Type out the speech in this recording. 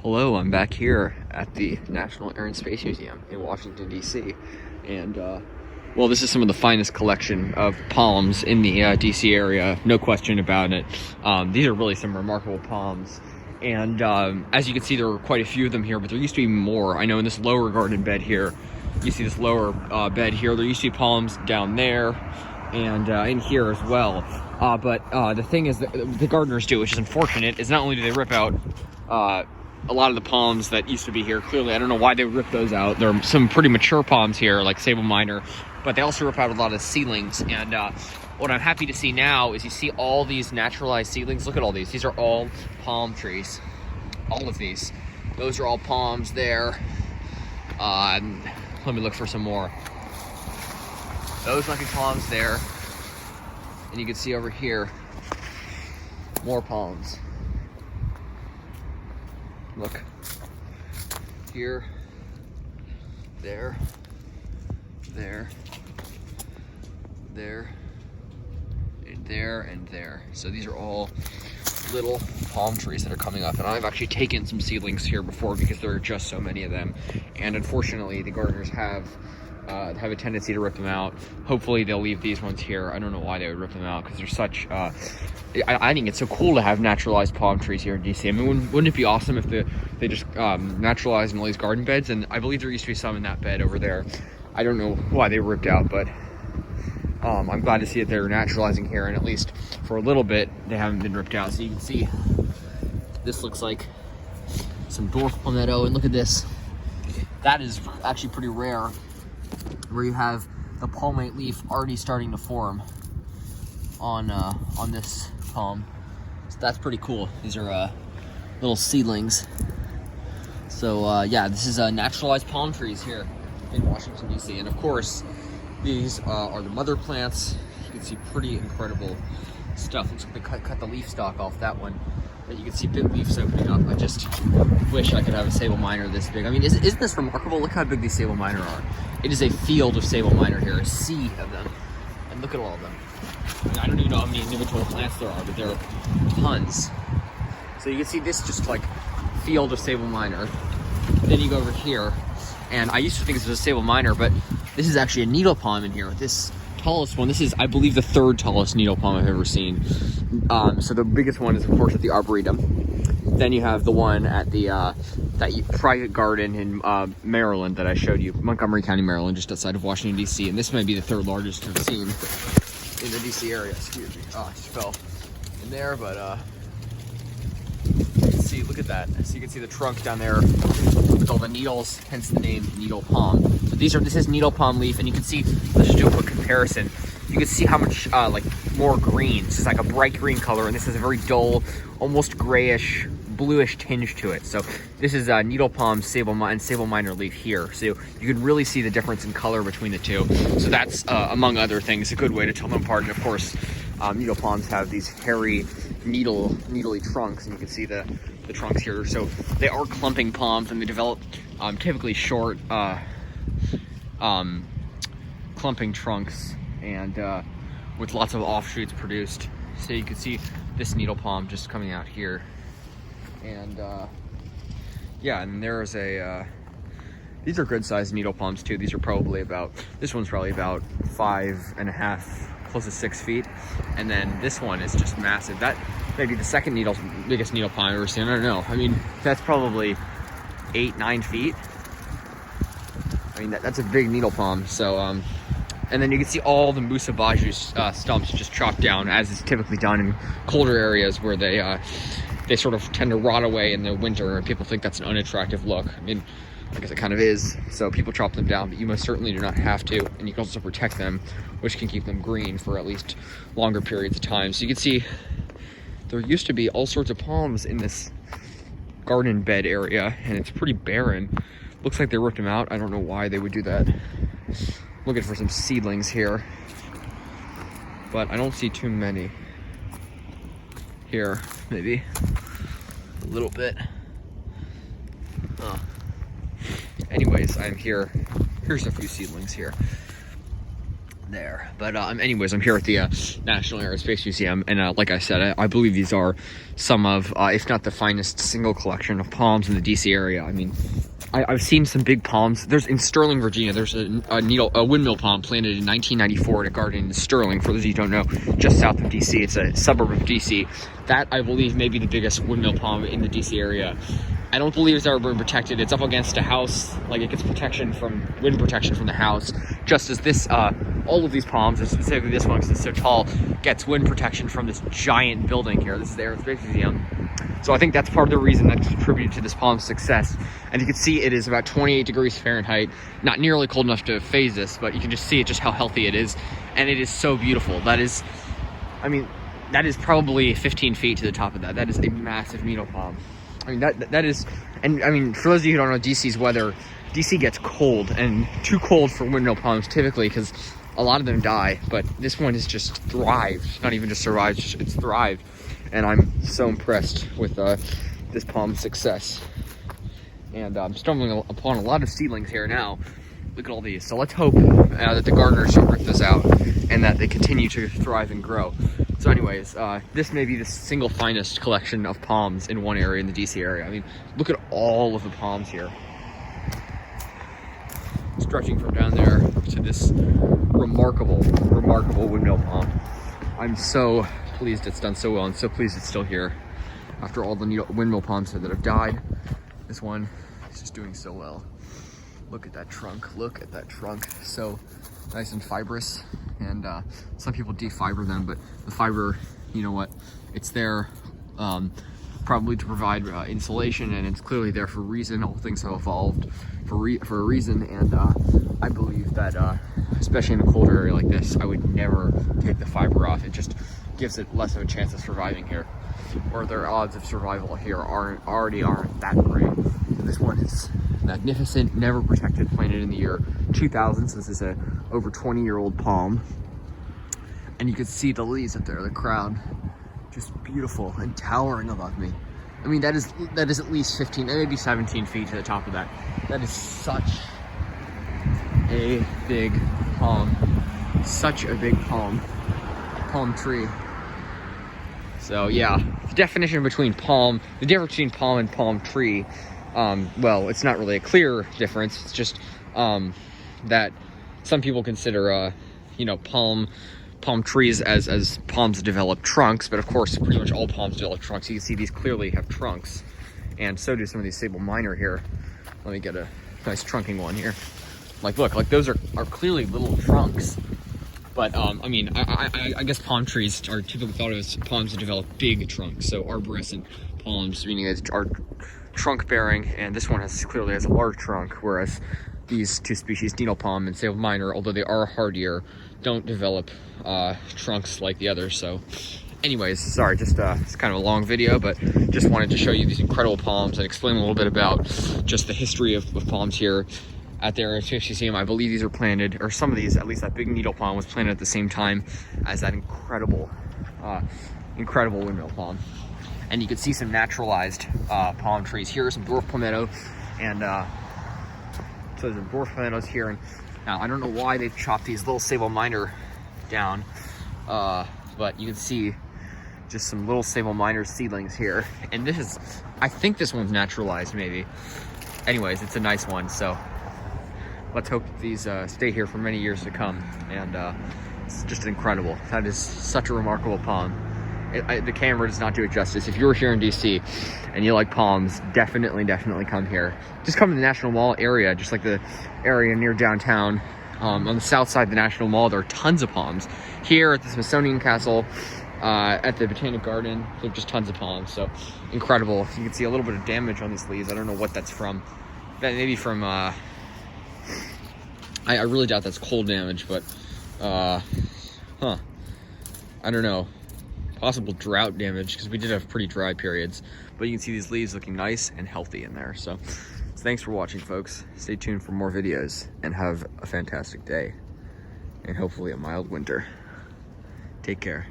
Hello, I'm back here at the National Air and Space Museum in Washington, D.C. And, well, this is some of the finest collection of palms in the D.C. area, no question about it. These are really some remarkable palms. And as you can see, there are quite a few of them here, but there used to be more. I know in this lower garden bed here, you see this lower bed here, there used to be palms down there and in here as well. But the thing is that the gardeners do, which is unfortunate, is not only do they rip out a lot of the palms that used to be here. Clearly, I don't know why they ripped those out. There are some pretty mature palms here, like Sabal minor, but they also rip out a lot of seedlings. And what I'm happy to see now is you see all these naturalized seedlings. Look at all these. These are all palm trees. All of these. Those are all palms there. Let me look for some more. Those might be palms there. And you can see over here, more palms. Look, here, there, there, there, and there, and there. So these are all little palm trees that are coming up, and I've actually taken some seedlings here before because there are just so many of them, and unfortunately the gardeners have a tendency to rip them out. Hopefully they'll leave these ones here. I don't know why they would rip them out because they're such I think it's so cool to have naturalized palm trees here in DC. I mean, wouldn't it be awesome if they just naturalized in all these garden beds? And I believe there used to be some in that bed over there. I don't know why they were ripped out, but I'm glad to see that they're naturalizing here, and at least for a little bit they haven't been ripped out. So you can see this looks like some dwarf palmetto, and look at this. That is actually pretty rare, where you have the palmate leaf already starting to form on this palm. So that's pretty cool. These are little seedlings. So yeah, this is naturalized palm trees here in Washington, D.C. And of course, these are the mother plants. You can see pretty incredible stuff. Looks like they cut the leaf stalk off that one. But you can see big leaves opening up. I just wish I could have a Sabal minor this big. I mean, isn't this remarkable? Look how big these Sabal minor are. It is a field of Sabal minor here, a sea of them. And look at all of them. I mean, I don't even know how many individual plants there are, but there are tons. So you can see this just like field of Sabal minor. Then you go over here, and I used to think this was a Sabal minor, but this is actually a needle palm in here. This tallest one, this is, I believe, the third tallest needle palm I've ever seen. So the biggest one is, of course, at the Arboretum. Then you have the one at the that private garden in Maryland that I showed you, Montgomery County, Maryland, just outside of Washington, D.C. And this may be the third largest I've seen in the D.C. area. Excuse me. Oh, I just fell in there, but you can see, look at that. So you can see the trunk down there with all the needles, hence the name needle palm. So this is needle palm leaf, and you can see, let's just do a quick comparison. You can see how much like more green. This is like a bright green color, and this is a very dull, almost grayish, bluish tinge to it. So this is needle palm, Sabal minor leaf here. So you can really see the difference in color between the two. So that's among other things a good way to tell them apart. And of course, needle palms have these hairy, needly trunks, and you can see the trunks here. So they are clumping palms, and they develop typically short clumping trunks, and with lots of offshoots produced. So you can see this needle palm just coming out here, and yeah, and there's these are good sized needle palms too. These are probably this one's probably about 5.5, close to 6 feet, and then this one is just massive. That may be the second biggest needle palm I've ever seen. I don't know. I mean, that's probably 8-9 feet. I mean, that's a big needle palm. So and then you can see all the musabaju stumps just chopped down, as is typically done in colder areas where they sort of tend to rot away in the winter, and people think that's an unattractive look. I mean, I guess it kind of is. So people chop them down, but you most certainly do not have to, and you can also protect them, which can keep them green for at least longer periods of time. So you can see there used to be all sorts of palms in this garden bed area, and it's pretty barren. Looks like they ripped them out. I don't know why they would do that. Looking for some seedlings here, but I don't see too many. Here, maybe a little bit. Anyways, I'm here. Here's a few seedlings here. there. But anyways, I'm here at the National Aerospace Museum, and like I said, I believe these are some of, if not the finest single collection of palms in the DC area. I mean, I've seen some big palms. There's in Sterling, Virginia, there's a windmill palm planted in 1994 in a garden in Sterling, for those of you who don't know, just south of DC. It's a suburb of DC. That, I believe, may be the biggest windmill palm in the DC area. I don't believe it's ever been protected. It's up against a house, like it gets protection from, wind protection from the house, just as this, all of these palms, and specifically this one because it's so tall, gets wind protection from this giant building here. This is the Aerospace Museum. So I think that's part of the reason that contributed to this palm's success. And you can see it is about 28 degrees Fahrenheit, not nearly cold enough to phase this, but you can just see it, just how healthy it is. And it is so beautiful. That is, I mean, that is probably 15 feet to the top of that. That is a massive needle palm. I mean, that is, and I mean, for those of you who don't know DC's weather, DC gets cold, and too cold for windmill palms typically, because a lot of them die, but this one has just thrived, not even just survived, it's thrived. And I'm so impressed with this palm's success. And I'm stumbling upon a lot of seedlings here now. Look at all these. So let's hope that the gardeners don't rip this out and that they continue to thrive and grow. So anyways, this may be the single finest collection of palms in one area in the DC area. I mean, look at all of the palms here. Stretching from down there to this remarkable windmill palm. I'm so pleased it's done so well, and so pleased it's still here after all the windmill palms that have died. This one is just doing so well. Look at that trunk, look at that trunk. So nice and fibrous, and some people defiber them, but the fiber, you know what, it's there probably to provide insulation, and it's clearly there for a reason. All things have evolved for a reason, and I believe that especially in a colder area like this, I would never take the fiber off. It just gives it less of a chance of surviving here, or their odds of survival here already aren't that great. This one is magnificent, never protected, planted in the year 2000, so this is a over 20-year-old palm. And you can see the leaves up there, the crown, just beautiful and towering above me. I mean, that is at least 15, maybe 17 feet to the top of that. That is such a big palm, such a big palm tree. So yeah, the difference between palm and palm tree, well, it's not really a clear difference. It's just that some people consider, palm trees as palms develop trunks, but of course, pretty much all palms develop trunks. You can see these clearly have trunks, and so do some of these Sabal minor here. Let me get a nice trunking one here. Like, look, like those are clearly little trunks. But, I mean, I guess palm trees are typically thought of as palms that develop big trunks. So arborescent palms, meaning they are trunk bearing, and this one clearly has a large trunk, whereas these two species, needle palm and Sabal minor, although they are hardier, don't develop trunks like the others. So anyways, sorry, just it's kind of a long video, but just wanted to show you these incredible palms and explain a little bit about just the history of palms here at the Aerospace Museum. I believe these are planted, or some of these, at least that big needle palm was planted at the same time as that incredible windmill palm. And you can see some naturalized palm trees. Here are some dwarf palmetto, and so there's dwarf palmettos here. And now I don't know why they've chopped these little Sabal minor down, but you can see just some little Sabal minor seedlings here. And this is, I think this one's naturalized maybe. Anyways, it's a nice one, so let's hope these stay here for many years to come. And it's just incredible. That is such a remarkable palm. The camera does not do it justice. If you're here in DC and you like palms, definitely come here. Just come to the National Mall area, just like the area near downtown. On the south side of the National Mall, there are tons of palms. Here at the Smithsonian Castle, at the Botanic Garden, there are just tons of palms. So incredible. You can see a little bit of damage on these leaves. I don't know what that's from. That may be from I really doubt that's cold damage, but I don't know, possible drought damage, because we did have pretty dry periods. But you can see these leaves looking nice and healthy in there. So thanks for watching, folks. Stay tuned for more videos, and have a fantastic day, and hopefully a mild winter. Take care.